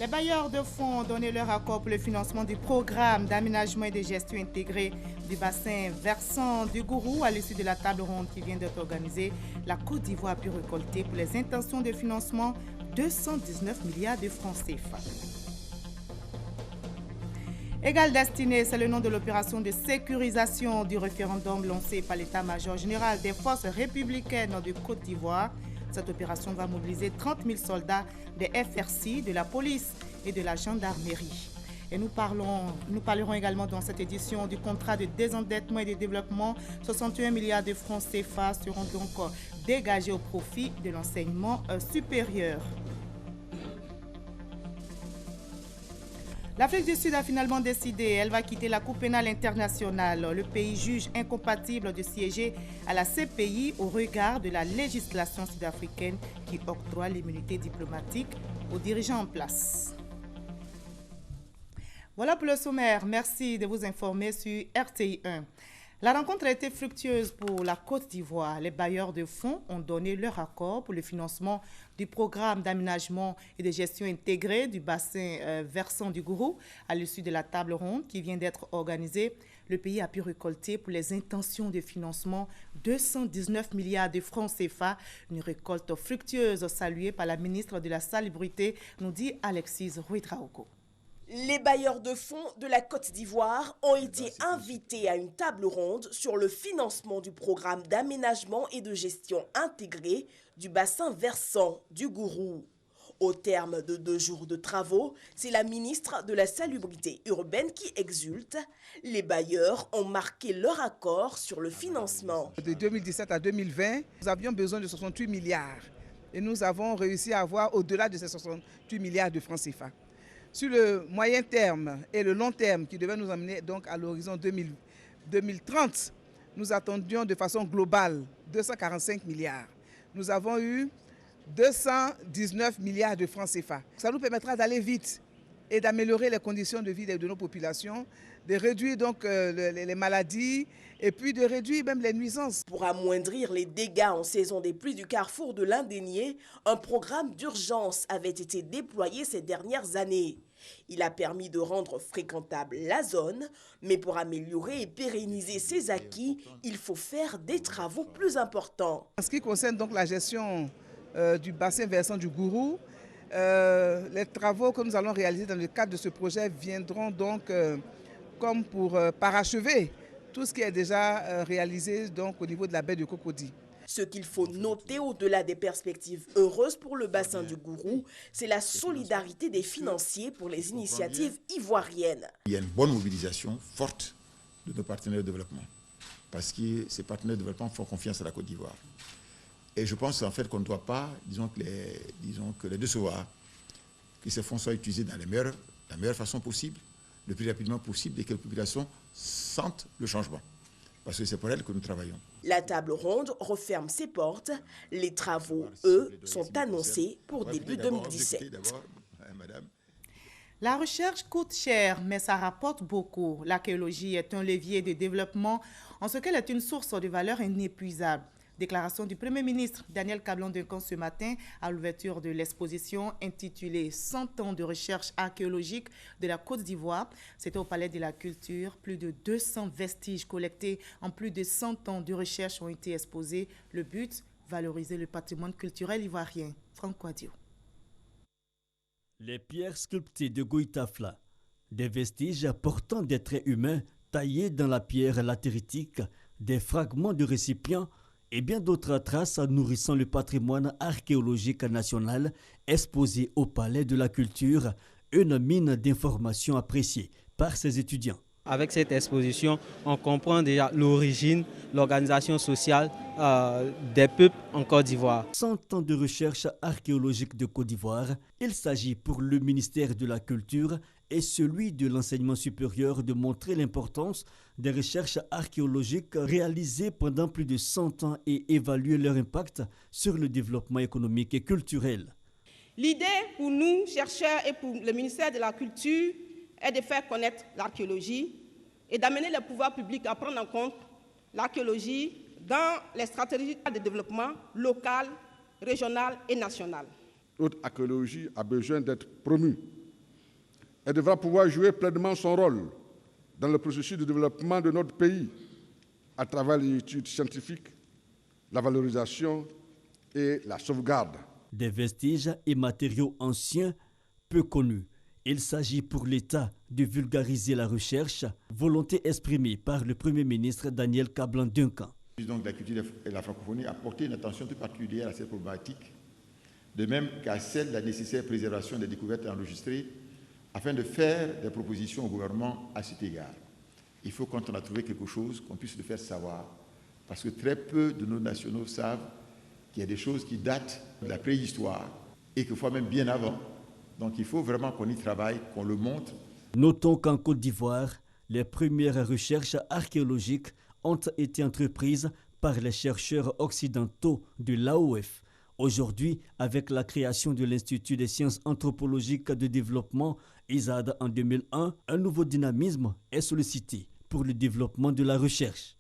Les bailleurs de fonds ont donné leur accord pour le financement du programme d'aménagement et de gestion intégrée du bassin versant du Gourou à l'issue de la table ronde qui vient d'être organisée. La Côte d'Ivoire a pu récolter pour les intentions de financement 219 milliards de francs CFA. Égale destinée, c'est le nom de l'opération de sécurisation du référendum lancé par l'état-major général des forces républicaines de Côte d'Ivoire. Cette opération va mobiliser 30 000 soldats des FRC, de la police et de la gendarmerie. Et nous parlerons également dans cette édition du contrat de désendettement et de développement. 61 milliards de francs CFA seront donc dégagés au profit de l'enseignement supérieur. L'Afrique du Sud a finalement décidé, elle va quitter la Cour pénale internationale. Le pays juge incompatible de siéger à la CPI au regard de la législation sud-africaine qui octroie l'immunité diplomatique aux dirigeants en place. Voilà pour le sommaire. Merci de vous informer sur RTI 1. La rencontre a été fructueuse pour la Côte d'Ivoire. Les bailleurs de fonds ont donné leur accord pour le financement du programme d'aménagement et de gestion intégrée du bassin versant du Gourou. À l'issue de la table ronde qui vient d'être organisée, le pays a pu récolter pour les intentions de financement 219 milliards de francs CFA. Une récolte fructueuse saluée par la ministre de la Salubrité, nous dit Alexis Rouitraogo. Les bailleurs de fonds de la Côte d'Ivoire ont été invités à une table ronde sur le financement du programme d'aménagement et de gestion intégrée du bassin versant du Gourou. Au terme de 2 jours de travaux, c'est la ministre de la Salubrité urbaine qui exulte. Les bailleurs ont marqué leur accord sur le financement. De 2017 à 2020, nous avions besoin de 68 milliards et nous avons réussi à avoir au-delà de ces 68 milliards de francs CFA. Sur le moyen terme et le long terme qui devait nous amener donc à l'horizon 2030, nous attendions de façon globale 245 milliards. Nous avons eu 219 milliards de francs CFA. Ça nous permettra d'aller vite et d'améliorer les conditions de vie de nos populations, de réduire donc les maladies et puis de réduire même les nuisances. Pour amoindrir les dégâts en saison des pluies du carrefour de l'Indénié, un programme d'urgence avait été déployé ces dernières années. Il a permis de rendre fréquentable la zone, mais pour améliorer et pérenniser ses acquis, il faut faire des travaux plus importants. En ce qui concerne donc la gestion du bassin versant du Gourou, les travaux que nous allons réaliser dans le cadre de ce projet viendront donc comme pour parachever tout ce qui est déjà réalisé donc au niveau de la baie de Cocody. Ce qu'il faut noter au-delà des perspectives heureuses pour le bassin du Gourou, c'est la solidarité des financiers pour les initiatives ivoiriennes. Il y a une bonne mobilisation forte de nos partenaires de développement parce que ces partenaires de développement font confiance à la Côte d'Ivoire. Et je pense en fait qu'on ne doit pas, disons que les décevoir, que ces fonds soient utilisés dans la meilleure façon possible, le plus rapidement possible et que les populations sentent le changement. Parce que c'est pour elles que nous travaillons. La table ronde referme ses portes. Les travaux, eux, sont annoncés pour début 2017. La recherche coûte cher, mais ça rapporte beaucoup. L'archéologie est un levier de développement en ce qu'elle est une source de valeur inépuisable. Déclaration du Premier ministre Daniel Kablan-Duncan ce matin à l'ouverture de l'exposition intitulée 100 ans de recherche archéologique de la Côte d'Ivoire. C'était au Palais de la Culture. Plus de 200 vestiges collectés en plus de 100 ans de recherche ont été exposés. Le but, valoriser le patrimoine culturel ivoirien. Franck Quadio. Les pierres sculptées de Goïtafla, des vestiges portant des traits humains taillés dans la pierre latéritique, des fragments de récipients et bien d'autres traces nourrissant le patrimoine archéologique national exposé au Palais de la Culture, une mine d'informations appréciée par ses étudiants. Avec cette exposition, on comprend déjà l'origine, l'organisation sociale des peuples en Côte d'Ivoire. 100 ans de recherche archéologique de Côte d'Ivoire, il s'agit pour le ministère de la Culture et celui de l'enseignement supérieur de montrer l'importance des recherches archéologiques réalisées pendant plus de 100 ans et évaluer leur impact sur le développement économique et culturel. L'idée pour nous, chercheurs, et pour le ministère de la Culture est de faire connaître l'archéologie et d'amener les pouvoirs publics à prendre en compte l'archéologie dans les stratégies de développement local, régional et national. Notre archéologie a besoin d'être promue Elle devra pouvoir jouer pleinement son rôle dans le processus de développement de notre pays à travers les études scientifiques, la valorisation et la sauvegarde. Des vestiges et matériaux anciens peu connus. Il s'agit pour l'État de vulgariser la recherche, volonté exprimée par le Premier ministre Daniel Kablan-Duncan. Donc la culture et la francophonie a porté une attention toute particulière à cette problématique, de même qu'à celle de la nécessaire préservation des découvertes enregistrées, afin de faire des propositions au gouvernement à cet égard. Il faut, quand on a trouvé quelque chose, qu'on puisse le faire savoir, parce que très peu de nos nationaux savent qu'il y a des choses qui datent de la préhistoire et quelquefois même bien avant. Donc il faut vraiment qu'on y travaille, qu'on le montre. Notons qu'en Côte d'Ivoire, les premières recherches archéologiques ont été entreprises par les chercheurs occidentaux de l'AOF. Aujourd'hui, avec la création de l'Institut des sciences anthropologiques de développement, ISAD en 2001, un nouveau dynamisme est sollicité pour le développement de la recherche.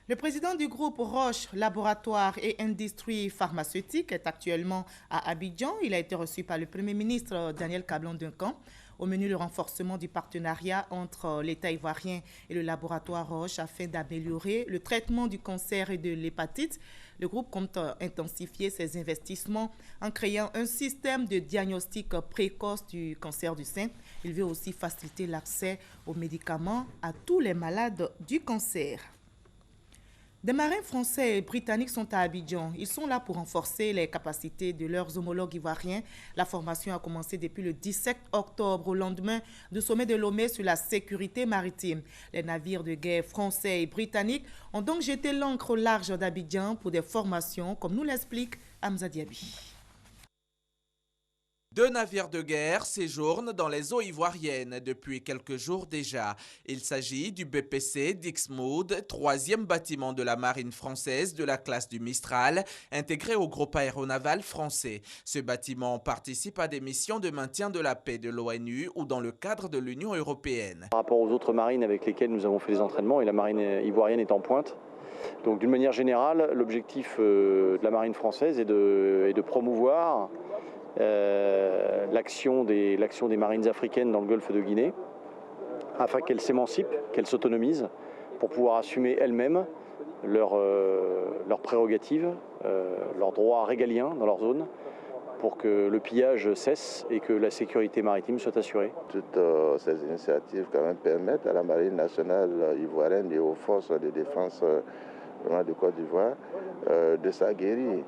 Le président du groupe Roche Laboratoires et Industries Pharmaceutiques est actuellement à Abidjan. Il a été reçu par le Premier ministre Daniel Kablan-Duncan. Au menu, le renforcement du partenariat entre l'État ivoirien et le laboratoire Roche afin d'améliorer le traitement du cancer et de l'hépatite. Le groupe compte intensifier ses investissements en créant un système de diagnostic précoce du cancer du sein. Il veut aussi faciliter l'accès aux médicaments à tous les malades du cancer. Des marins français et britanniques sont à Abidjan. Ils sont là pour renforcer les capacités de leurs homologues ivoiriens. La formation a commencé depuis le 17 octobre, au lendemain du sommet de Lomé sur la sécurité maritime. Les navires de guerre français et britanniques ont donc jeté l'ancre au large d'Abidjan pour des formations, comme nous l'explique Hamza Diaby. 2 navires de guerre séjournent dans les eaux ivoiriennes depuis quelques jours déjà. Il s'agit du BPC Dixmude, 3e bâtiment de la marine française de la classe du Mistral, intégré au groupe aéronaval français. Ce bâtiment participe à des missions de maintien de la paix de l'ONU ou dans le cadre de l'Union européenne. Par rapport aux autres marines avec lesquelles nous avons fait les entraînements, et la marine ivoirienne est en pointe. Donc d'une manière générale, l'objectif de la marine française est de promouvoir l'action des marines africaines dans le golfe de Guinée, afin qu'elles s'émancipent, qu'elles s'autonomisent, pour pouvoir assumer elles-mêmes leurs prérogatives, leurs droits régaliens dans leur zone, pour que le pillage cesse et que la sécurité maritime soit assurée. Toutes ces initiatives quand même permettent à la marine nationale ivoirienne et aux forces de défense de Côte d'Ivoire de s'aguerrir.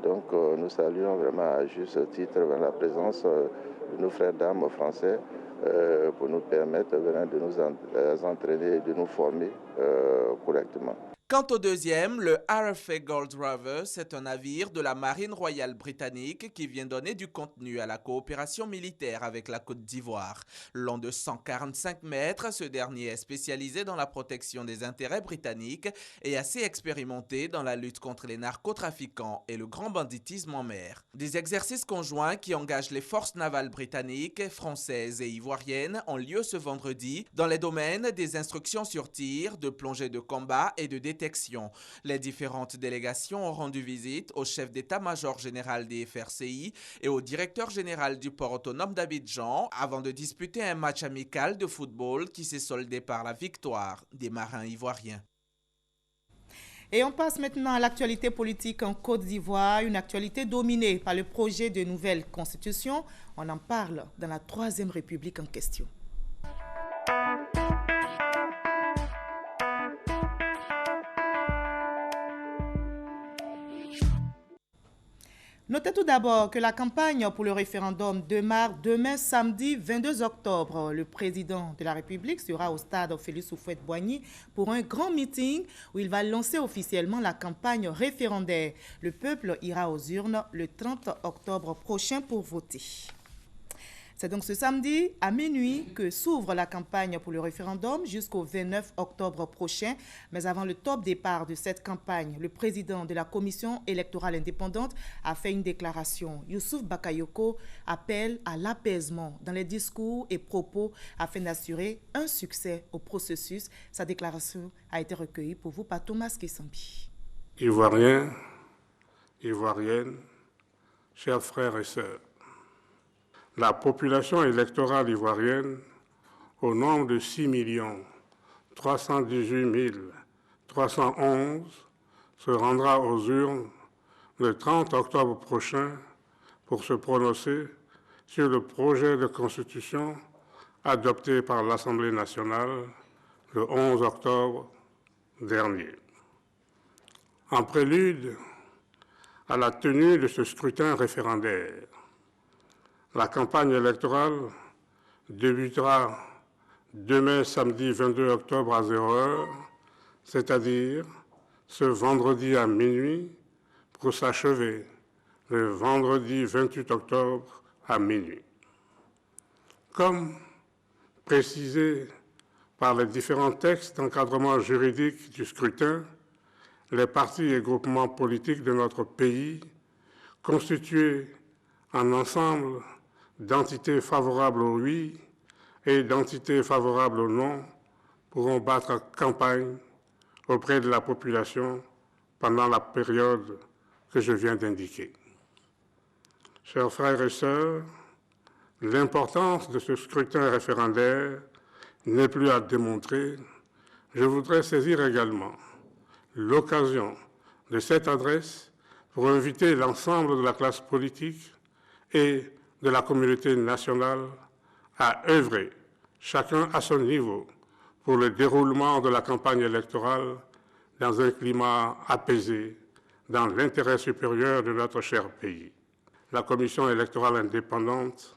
Donc nous saluons vraiment à juste titre la présence de nos frères d'armes français pour nous permettre de nous entraîner et de nous former correctement. Quant au deuxième, le RFA Gold Rover, c'est un navire de la Marine royale britannique qui vient donner du contenu à la coopération militaire avec la Côte d'Ivoire. Long de 145 mètres, ce dernier est spécialisé dans la protection des intérêts britanniques et assez expérimenté dans la lutte contre les narcotrafiquants et le grand banditisme en mer. Des exercices conjoints qui engagent les forces navales britanniques, françaises et ivoiriennes ont lieu ce vendredi dans les domaines des instructions sur tir, de plongée de combat et de détection. Les différentes délégations ont rendu visite au chef d'état-major général des FRCI et au directeur général du port autonome d'Abidjan avant de disputer un match amical de football qui s'est soldé par la victoire des marins ivoiriens. Et on passe maintenant à l'actualité politique en Côte d'Ivoire, une actualité dominée par le projet de nouvelle constitution. On en parle dans la 3e République en question. Notez tout d'abord que la campagne pour le référendum démarre demain samedi 22 octobre. Le président de la République sera au stade Félix Houphouët-Boigny pour un grand meeting où il va lancer officiellement la campagne référendaire. Le peuple ira aux urnes le 30 octobre prochain pour voter. C'est donc ce samedi à minuit que s'ouvre la campagne pour le référendum jusqu'au 29 octobre prochain. Mais avant le top départ de cette campagne, le président de la Commission électorale indépendante a fait une déclaration. Youssouf Bakayoko appelle à l'apaisement dans les discours et propos afin d'assurer un succès au processus. Sa déclaration a été recueillie pour vous par Thomas Kissambi. Ivoiriens, Ivoiriennes, chers frères et sœurs, la population électorale ivoirienne, au nombre de 6 318 311, se rendra aux urnes le 30 octobre prochain pour se prononcer sur le projet de constitution adopté par l'Assemblée nationale le 11 octobre dernier. En prélude à la tenue de ce scrutin référendaire, la campagne électorale débutera demain samedi 22 octobre à 0h, c'est-à-dire ce vendredi à minuit, pour s'achever le vendredi 28 octobre à minuit. Comme précisé par les différents textes d'encadrement juridique du scrutin, les partis et groupements politiques de notre pays, constitués en ensemble d'entités favorables au oui et d'entités favorables au non, pourront battre campagne auprès de la population pendant la période que je viens d'indiquer. Chers frères et sœurs, l'importance de ce scrutin référendaire n'est plus à démontrer. Je voudrais saisir également l'occasion de cette adresse pour inviter l'ensemble de la classe politique et de la communauté nationale à œuvrer, chacun à son niveau, pour le déroulement de la campagne électorale dans un climat apaisé, dans l'intérêt supérieur de notre cher pays. La Commission électorale indépendante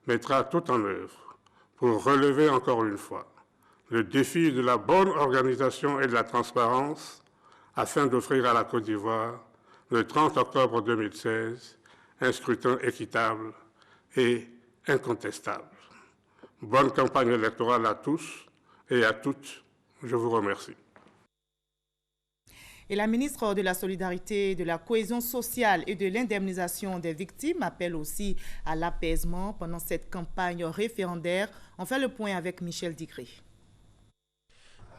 mettra tout en œuvre pour relever encore une fois le défi de la bonne organisation et de la transparence afin d'offrir à la Côte d'Ivoire, le 30 octobre 2016, un scrutin équitable et incontestable. Bonne campagne électorale à tous et à toutes. Je vous remercie. Et la ministre de la Solidarité, de la Cohésion sociale et de l'indemnisation des victimes appelle aussi à l'apaisement pendant cette campagne référendaire. On fait le point avec Michel Digré.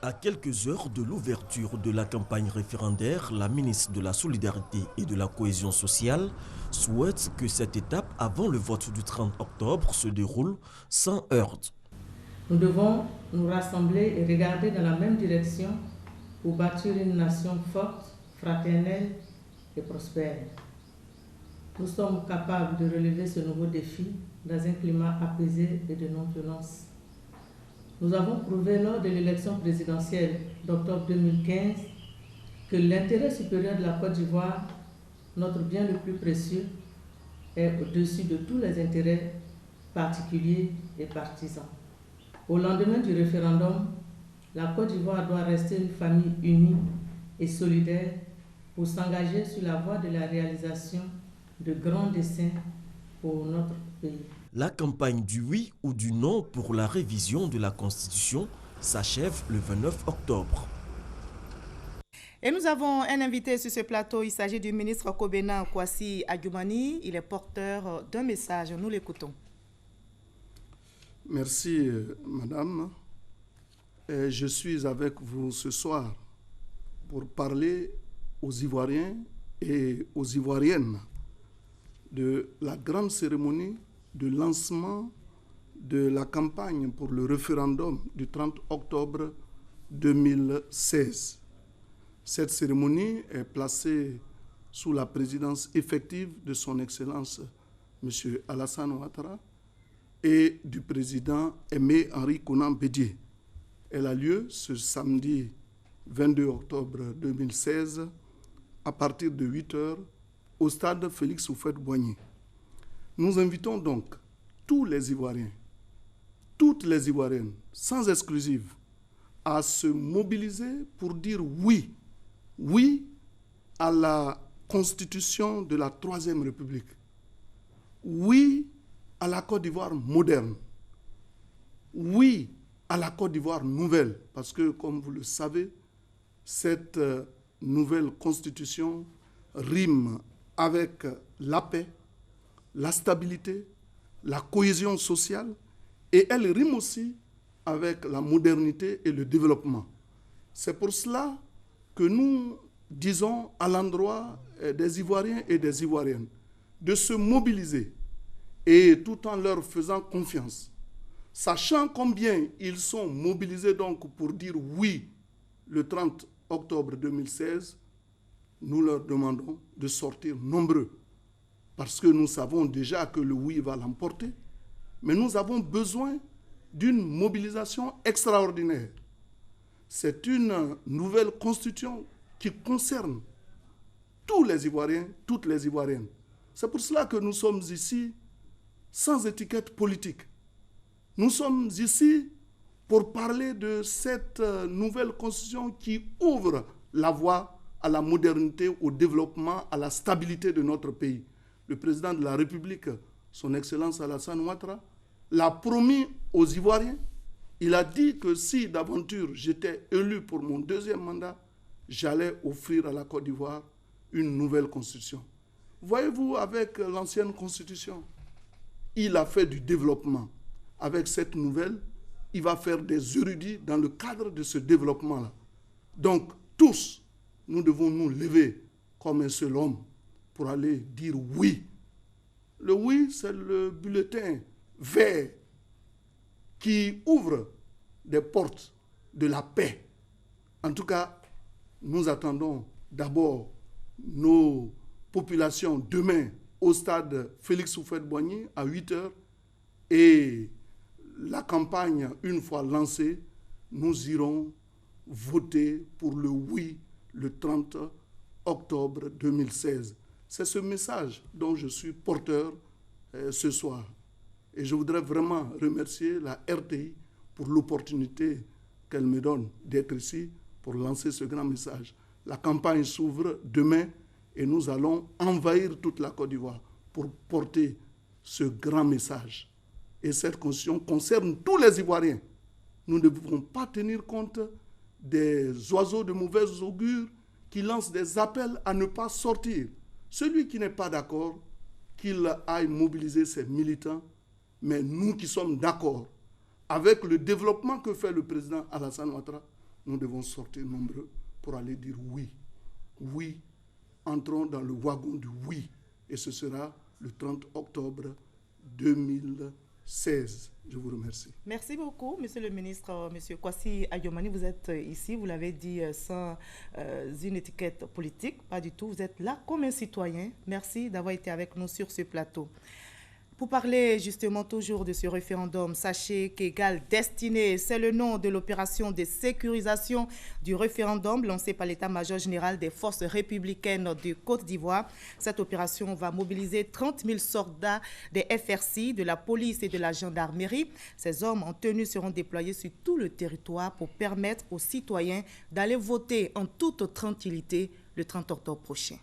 À quelques heures de l'ouverture de la campagne référendaire, la ministre de la Solidarité et de la Cohésion sociale souhaite que cette étape avant le vote du 30 octobre se déroule sans heurts. Nous devons nous rassembler et regarder dans la même direction pour bâtir une nation forte, fraternelle et prospère. Nous sommes capables de relever ce nouveau défi dans un climat apaisé et de non-violence. Nous avons prouvé lors de l'élection présidentielle d'octobre 2015 que l'intérêt supérieur de la Côte d'Ivoire, notre bien le plus précieux, est au-dessus de tous les intérêts particuliers et partisans. Au lendemain du référendum, la Côte d'Ivoire doit rester une famille unie et solidaire pour s'engager sur la voie de la réalisation de grands desseins pour notre pays. La campagne du oui ou du non pour la révision de la Constitution s'achève le 29 octobre. Et nous avons un invité sur ce plateau. Il s'agit du ministre Kobena Kwasi Adjoumani. Il est porteur d'un message. Nous l'écoutons. Merci, madame. Je suis avec vous ce soir pour parler aux Ivoiriens et aux Ivoiriennes de la grande cérémonie de lancement de la campagne pour le référendum du 30 octobre 2016. Cette cérémonie est placée sous la présidence effective de son Excellence M. Alassane Ouattara et du président Aimé Henri Konan Bédié. Elle a lieu ce samedi 22 octobre 2016 à partir de 8h au stade Félix Houphouët-Boigny. Nous invitons donc tous les Ivoiriens, toutes les Ivoiriennes, sans exclusive, à se mobiliser pour dire oui, oui à la constitution de la Troisième République, oui à la Côte d'Ivoire moderne, oui à la Côte d'Ivoire nouvelle, parce que, comme vous le savez, cette nouvelle constitution rime avec la paix, la stabilité, la cohésion sociale, et elle rime aussi avec la modernité et le développement. C'est pour cela que nous disons à l'endroit des Ivoiriens et des Ivoiriennes de se mobiliser et tout en leur faisant confiance, sachant combien ils sont mobilisés donc pour dire oui le 30 octobre 2016, nous leur demandons de sortir nombreux, parce que nous savons déjà que le oui va l'emporter, mais nous avons besoin d'une mobilisation extraordinaire. C'est une nouvelle constitution qui concerne tous les Ivoiriens, toutes les Ivoiriennes. C'est pour cela que nous sommes ici sans étiquette politique. Nous sommes ici pour parler de cette nouvelle constitution qui ouvre la voie à la modernité, au développement, à la stabilité de notre pays. Le président de la République, son Excellence Alassane Ouattara, l'a promis aux Ivoiriens. Il a dit que si d'aventure j'étais élu pour mon deuxième mandat, j'allais offrir à la Côte d'Ivoire une nouvelle constitution. Voyez-vous, avec l'ancienne constitution, il a fait du développement. Avec cette nouvelle, il va faire des érudits dans le cadre de ce développement-là. Donc, tous, nous devons nous lever comme un seul homme pour aller dire oui. Le oui, c'est le bulletin vert qui ouvre des portes de la paix. En tout cas, nous attendons d'abord nos populations demain au stade Félix Houphouët-Boigny à 8h et la campagne, une fois lancée, nous irons voter pour le oui le 30 octobre 2016. C'est ce message dont je suis porteur ce soir. Et je voudrais vraiment remercier la RTI pour l'opportunité qu'elle me donne d'être ici pour lancer ce grand message. La campagne s'ouvre demain et nous allons envahir toute la Côte d'Ivoire pour porter ce grand message. Et cette constitution concerne tous les Ivoiriens. Nous ne devons pas tenir compte des oiseaux de mauvaise augure qui lancent des appels à ne pas sortir. Celui qui n'est pas d'accord, qu'il aille mobiliser ses militants, mais nous qui sommes d'accord avec le développement que fait le président Alassane Ouattara, nous devons sortir nombreux pour aller dire oui. Oui, entrons dans le wagon du oui. Et ce sera le 30 octobre 2016. Je vous remercie. Merci beaucoup, Monsieur le ministre. Monsieur Kwasi Ayomani, vous êtes ici, vous l'avez dit, sans une étiquette politique, pas du tout. Vous êtes là comme un citoyen. Merci d'avoir été avec nous sur ce plateau. Pour parler justement toujours de ce référendum, sachez qu'Égale Destinée, c'est le nom de l'opération de sécurisation du référendum lancée par l'état-major général des forces républicaines de Côte d'Ivoire. Cette opération va mobiliser 30 000 soldats des FRC, de la police et de la gendarmerie. Ces hommes en tenue seront déployés sur tout le territoire pour permettre aux citoyens d'aller voter en toute tranquillité le 30 octobre prochain.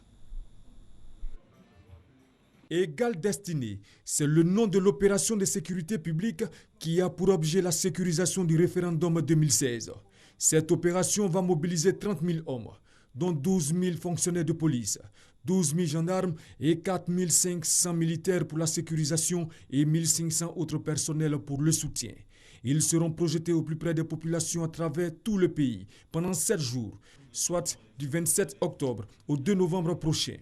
Égale Destinée, c'est le nom de l'opération de sécurité publique qui a pour objet la sécurisation du référendum 2016. Cette opération va mobiliser 30 000 hommes, dont 12 000 fonctionnaires de police, 12 000 gendarmes et 4 500 militaires pour la sécurisation et 1 500 autres personnels pour le soutien. Ils seront projetés au plus près des populations à travers tout le pays pendant 7 jours, soit du 27 octobre au 2 novembre prochain.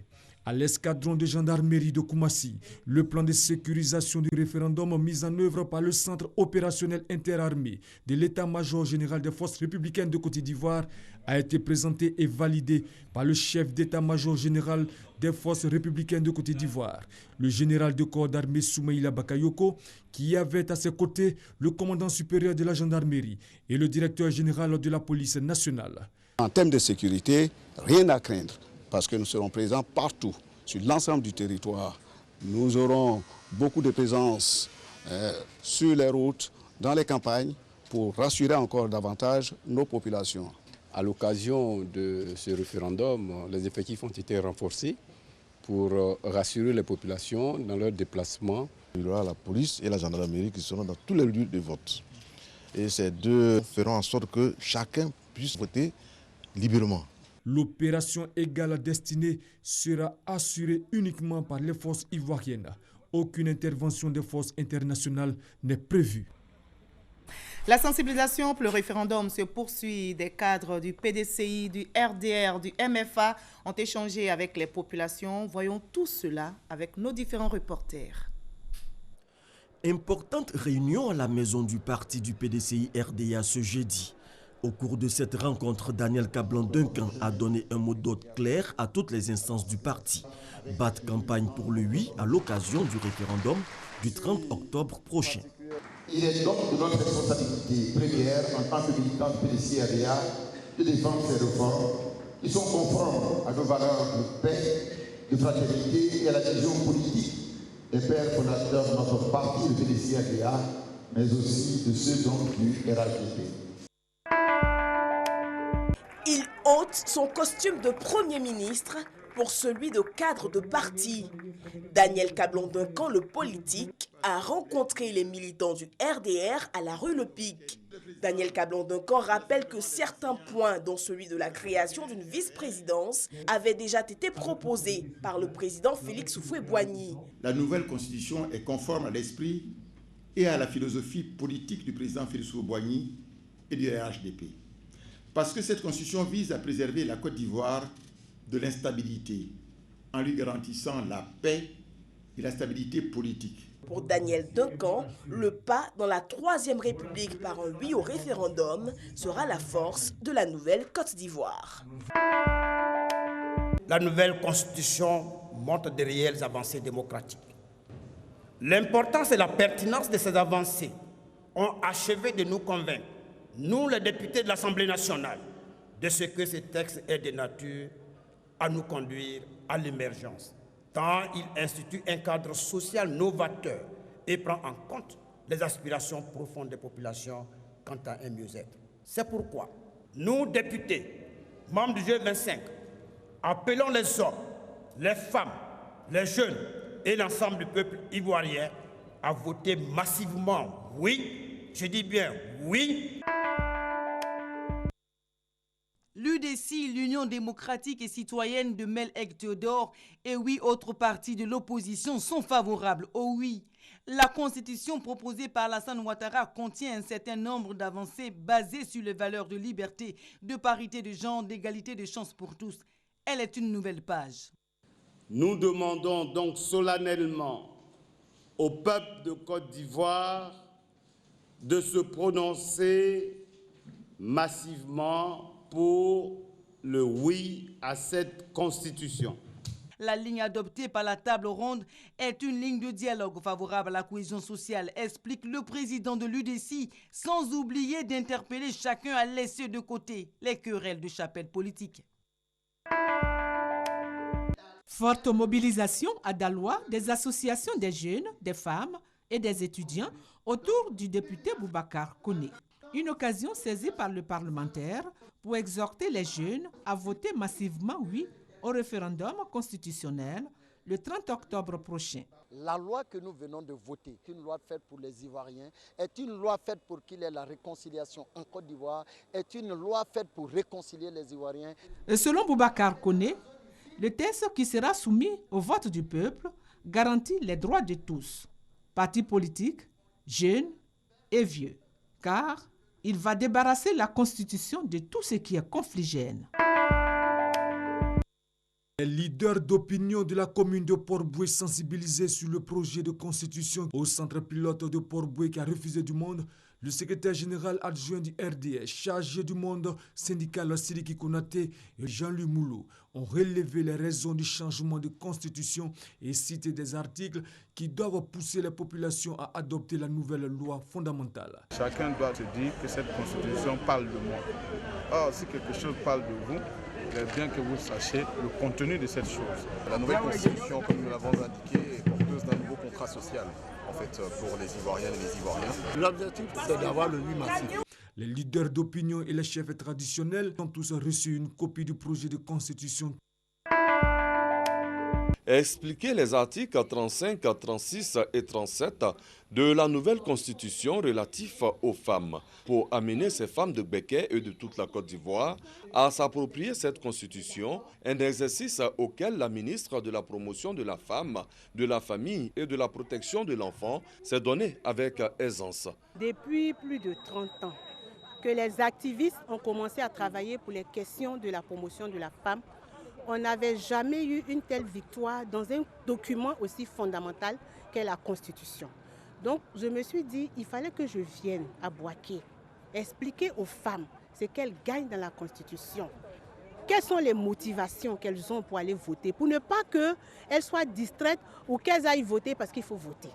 À l'escadron de gendarmerie de Koumassi, le plan de sécurisation du référendum mis en œuvre par le Centre opérationnel interarmé de l'état-major général des forces républicaines de Côte d'Ivoire a été présenté et validé par le chef d'état-major général des forces républicaines de Côte d'Ivoire, le général de corps d'armée Soumaïla Bakayoko, qui avait à ses côtés le commandant supérieur de la gendarmerie et le directeur général de la police nationale. En termes de sécurité, rien à craindre, parce que nous serons présents partout, sur l'ensemble du territoire. Nous aurons beaucoup de présence sur les routes, dans les campagnes, pour rassurer encore davantage nos populations. À l'occasion de ce référendum, les effectifs ont été renforcés pour rassurer les populations dans leurs déplacements. Il y aura la police et la gendarmerie qui seront dans tous les lieux de vote. Et ces deux feront en sorte que chacun puisse voter librement. L'opération Égale Destinée sera assurée uniquement par les forces ivoiriennes. Aucune intervention des forces internationales n'est prévue. La sensibilisation pour le référendum se poursuit. Des cadres du PDCI, du RDR, du MFA ont échangé avec les populations. Voyons tout cela avec nos différents reporters. Importante réunion à la maison du parti du PDCI RDA ce jeudi. Au cours de cette rencontre, Daniel Kablan-Duncan a donné un mot d'ordre clair à toutes les instances du parti. Battre campagne pour le oui à l'occasion du référendum du 30 octobre prochain. Il est donc de notre responsabilité première en tant que militants du PDCI RDA de défendre ces réformes qui sont conformes à nos valeurs de paix, de fraternité et à la vision politique des pères fondateurs de notre parti, le PDCI RDA, mais aussi de ceux donc du RHDP. Il ôte son costume de Premier ministre pour celui de cadre de parti. Daniel Kablan-Duncan, le politique, a rencontré les militants du RDR à la rue Le Pic. Daniel Kablan-Duncan rappelle que certains points, dont celui de la création d'une vice-présidence, avaient déjà été proposés par le président Félix Houphouët-Boigny. La nouvelle constitution est conforme à l'esprit et à la philosophie politique du président Félix Houphouët-Boigny et du RHDP. Parce que cette constitution vise à préserver la Côte d'Ivoire de l'instabilité, en lui garantissant la paix et la stabilité politique. Pour Daniel Duncan, le pas dans la Troisième République par un oui au référendum sera la force de la nouvelle Côte d'Ivoire. La nouvelle constitution montre de réelles avancées démocratiques. L'importance et la pertinence de ces avancées ont achevé de nous convaincre, nous les députés de l'Assemblée nationale, de ce que ce texte est de nature à nous conduire à l'émergence, tant il institue un cadre social novateur et prend en compte les aspirations profondes des populations quant à un mieux-être. C'est pourquoi nous, députés, membres du G25, appelons les hommes, les femmes, les jeunes et l'ensemble du peuple ivoirien à voter massivement oui, je dis bien oui. L'UDC, l'Union démocratique et citoyenne de Mel-Eg Théodore et 8 autres partis de l'opposition sont favorables au oui. La constitution proposée par Alassane Ouattara contient un certain nombre d'avancées basées sur les valeurs de liberté, de parité de genre, d'égalité de chances pour tous. Elle est une nouvelle page. Nous demandons donc solennellement au peuple de Côte d'Ivoire de se prononcer massivement pour le oui à cette constitution. La ligne adoptée par la table ronde est une ligne de dialogue favorable à la cohésion sociale, explique le président de l'UDC, sans oublier d'interpeller chacun à laisser de côté les querelles de chapelle politique. Forte mobilisation à Daloa des associations des jeunes, des femmes et des étudiants autour du député Boubacar Koné. Une occasion saisie par le parlementaire pour exhorter les jeunes à voter massivement oui au référendum constitutionnel le 30 octobre prochain. La loi que nous venons de voter est une loi faite pour les Ivoiriens, est une loi faite pour qu'il y ait la réconciliation en Côte d'Ivoire, est une loi faite pour réconcilier les Ivoiriens. Et selon Boubacar Koné, le texte qui sera soumis au vote du peuple garantit les droits de tous, partis politiques, jeunes et vieux, car il va débarrasser la Constitution de tout ce qui est confligène. Les leaders d'opinion de la commune de Port-Bouët sensibilisés sur le projet de constitution au centre pilote de Port-Bouët qui a refusé du monde, le secrétaire général adjoint du RDS, chargé du monde syndical Sidiki Konaté et Jean-Louis Moulou ont relevé les raisons du changement de constitution et cité des articles qui doivent pousser les populations à adopter la nouvelle loi fondamentale. Chacun doit se dire que cette constitution parle de moi. Or, si quelque chose parle de vous, il est bien que vous sachiez le contenu de cette chose. La nouvelle constitution, comme nous l'avons indiqué, est porteuse d'un nouveau contrat social, en fait, pour les Ivoiriennes et les Ivoiriens. L'objectif, c'est d'avoir le oui massif. Les leaders d'opinion et les chefs traditionnels ont tous reçu une copie du projet de constitution. Expliquer les articles 35, 36 et 37 de la nouvelle constitution relative aux femmes pour amener ces femmes de Békay et de toute la Côte d'Ivoire à s'approprier cette constitution, un exercice auquel la ministre de la promotion de la femme, de la famille et de la protection de l'enfant s'est donnée avec aisance. Depuis plus de 30 ans que les activistes ont commencé à travailler pour les questions de la promotion de la femme, on n'avait jamais eu une telle victoire dans un document aussi fondamental qu'est la Constitution. Donc je me suis dit, il fallait que je vienne à Bouaké expliquer aux femmes ce qu'elles gagnent dans la Constitution. Quelles sont les motivations qu'elles ont pour aller voter, pour ne pas qu'elles soient distraites ou qu'elles aillent voter parce qu'il faut voter.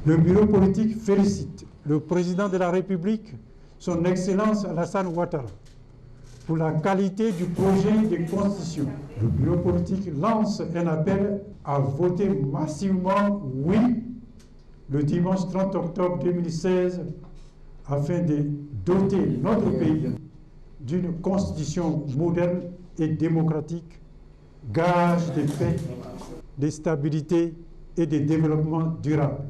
Le bureau politique félicite le président de la République, son Excellence Alassane Ouattara, pour la qualité du projet de constitution. Le bureau politique lance un appel à voter massivement oui le dimanche 30 octobre 2016 afin de doter notre pays d'une constitution moderne et démocratique, gage de paix, de stabilité et de développement durable.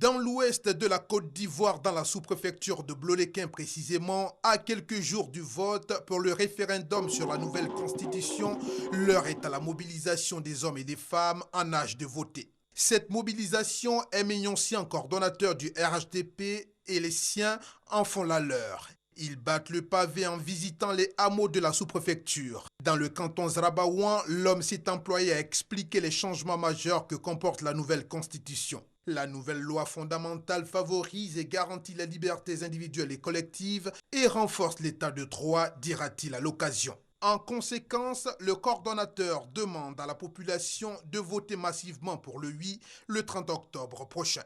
Dans l'ouest de la Côte d'Ivoire, dans la sous-préfecture de Blodéquin précisément, à quelques jours du vote pour le référendum sur la nouvelle constitution, l'heure est à la mobilisation des hommes et des femmes en âge de voter. Cette mobilisation, Aimé Sien, coordonnateur du RHDP, et les siens en font la leur. Ils battent le pavé en visitant les hameaux de la sous-préfecture. Dans le canton Zrabaouan, l'homme s'est employé à expliquer les changements majeurs que comporte la nouvelle constitution. La nouvelle loi fondamentale favorise et garantit les libertés individuelles et collectives et renforce l'état de droit, dira-t-il à l'occasion. En conséquence, le coordonnateur demande à la population de voter massivement pour le oui le 30 octobre prochain.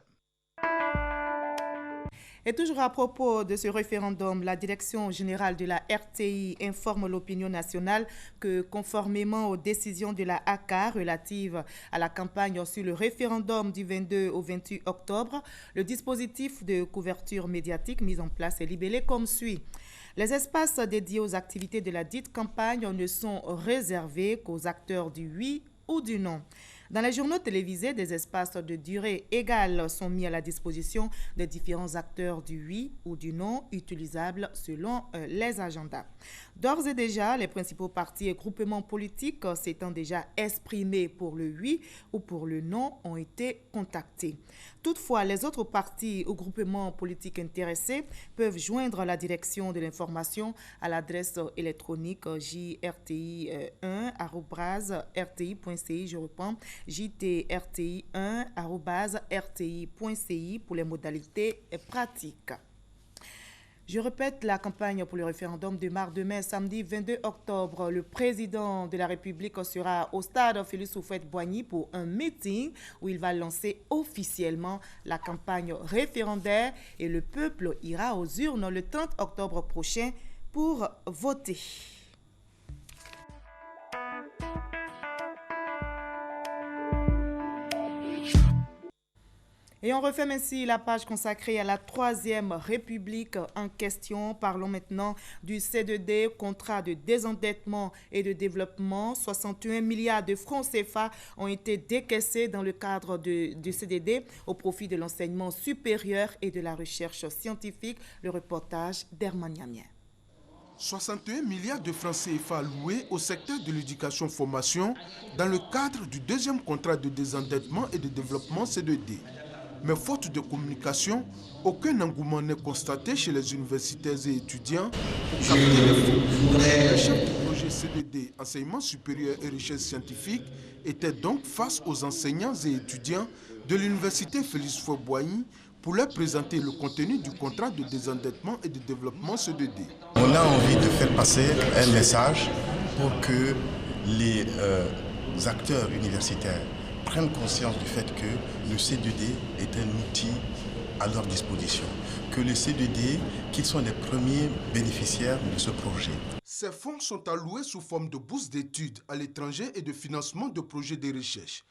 Et toujours à propos de ce référendum, la Direction générale de la RTI informe l'opinion nationale que, conformément aux décisions de la ACA relatives à la campagne sur le référendum du 22 au 28 octobre, le dispositif de couverture médiatique mis en place est libellé comme suit. Les espaces dédiés aux activités de la dite campagne ne sont réservés qu'aux acteurs du oui ou du non. Dans les journaux télévisés, des espaces de durée égale sont mis à la disposition des différents acteurs du oui ou du non utilisables selon les agendas. D'ores et déjà, les principaux partis et groupements politiques s'étant déjà exprimés pour le oui ou pour le non ont été contactés. Toutefois, les autres partis ou groupements politiques intéressés peuvent joindre la direction de l'information à l'adresse électronique jrti1@rti.ci, je reprends, jtrti1@rti.ci pour les modalités pratiques. Je répète, la campagne pour le référendum démarre demain, samedi 22 octobre. Le président de la République sera au stade Félix Houphouët-Boigny pour un meeting où il va lancer officiellement la campagne référendaire et le peuple ira aux urnes le 30 octobre prochain pour voter. Et on referme ainsi la page consacrée à la Troisième République en question. Parlons maintenant du C2D, contrat de désendettement et de développement. 61 milliards de francs CFA ont été décaissés dans le cadre du CDD au profit de l'enseignement supérieur et de la recherche scientifique. Le reportage d'Herman Niamien. 61 milliards de francs CFA alloués au secteur de l'éducation-formation dans le cadre du deuxième contrat de désendettement et de développement C2D. Mais faute de communication, aucun engouement n'est constaté chez les universitaires et étudiants pour capter les fonds. Le chef du projet CDD, enseignement supérieur et recherche scientifique, était donc face aux enseignants et étudiants de l'université Félix Houphouët-Boigny pour leur présenter le contenu du contrat de désendettement et de développement CDD. On a envie de faire passer un message pour que les acteurs universitaires prennent conscience du fait que le C2D est un outil à leur disposition, que les C2D, qu'ils sont les premiers bénéficiaires de ce projet. Ces fonds sont alloués sous forme de bourses d'études à l'étranger et de financement de projets de recherche.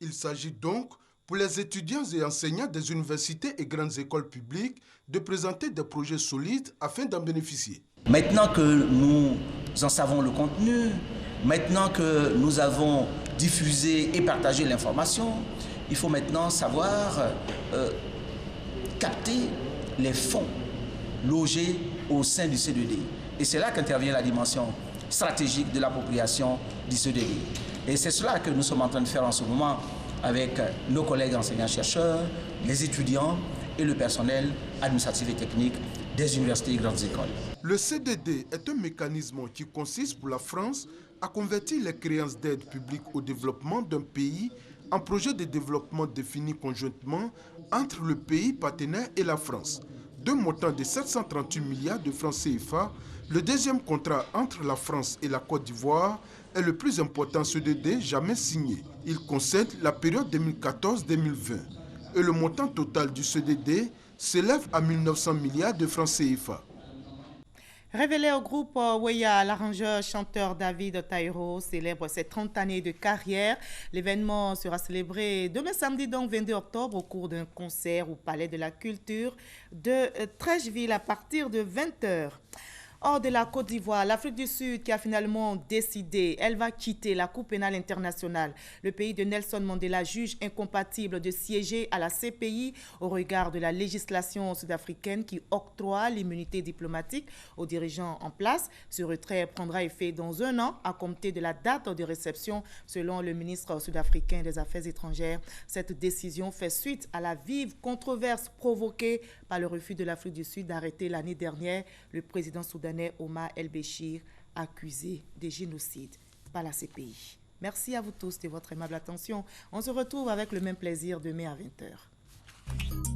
Il s'agit donc pour les étudiants et enseignants des universités et grandes écoles publiques de présenter des projets solides afin d'en bénéficier. Maintenant que nous en savons le contenu, maintenant que nous avons diffusé et partagé l'information, il faut maintenant savoir capter les fonds logés au sein du C2D. Et c'est là qu'intervient la dimension stratégique de l'appropriation du C2D. Et c'est cela que nous sommes en train de faire en ce moment avec nos collègues enseignants-chercheurs, les étudiants et le personnel administratif et technique des universités et grandes écoles. Le CDD est un mécanisme qui consiste pour la France a converti les créances d'aide publique au développement d'un pays en projet de développement défini conjointement entre le pays partenaire et la France. D'un montant de 738 milliards de francs CFA, le deuxième contrat entre la France et la Côte d'Ivoire est le plus important CDD jamais signé. Il concerne la période 2014-2020 et le montant total du CDD s'élève à 1900 milliards de francs CFA. Révélé au groupe Weya, l'arrangeur-chanteur David Taïro célèbre ses 30 années de carrière. L'événement sera célébré demain samedi, donc 22 octobre, au cours d'un concert au Palais de la Culture de Trècheville à partir de 20h. Hors de la Côte d'Ivoire, l'Afrique du Sud qui a finalement décidé, elle va quitter la Cour pénale internationale. Le pays de Nelson Mandela juge incompatible de siéger à la CPI au regard de la législation sud-africaine qui octroie l'immunité diplomatique aux dirigeants en place. Ce retrait prendra effet dans 1 an à compter de la date de réception selon le ministre sud-africain des Affaires étrangères. Cette décision fait suite à la vive controverse provoquée par le refus de l'Afrique du Sud d'arrêter l'année dernière le président soudanais Omar El-Béchir, accusé de génocide par la CPI. Merci à vous tous de votre aimable attention. On se retrouve avec le même plaisir demain à 20h.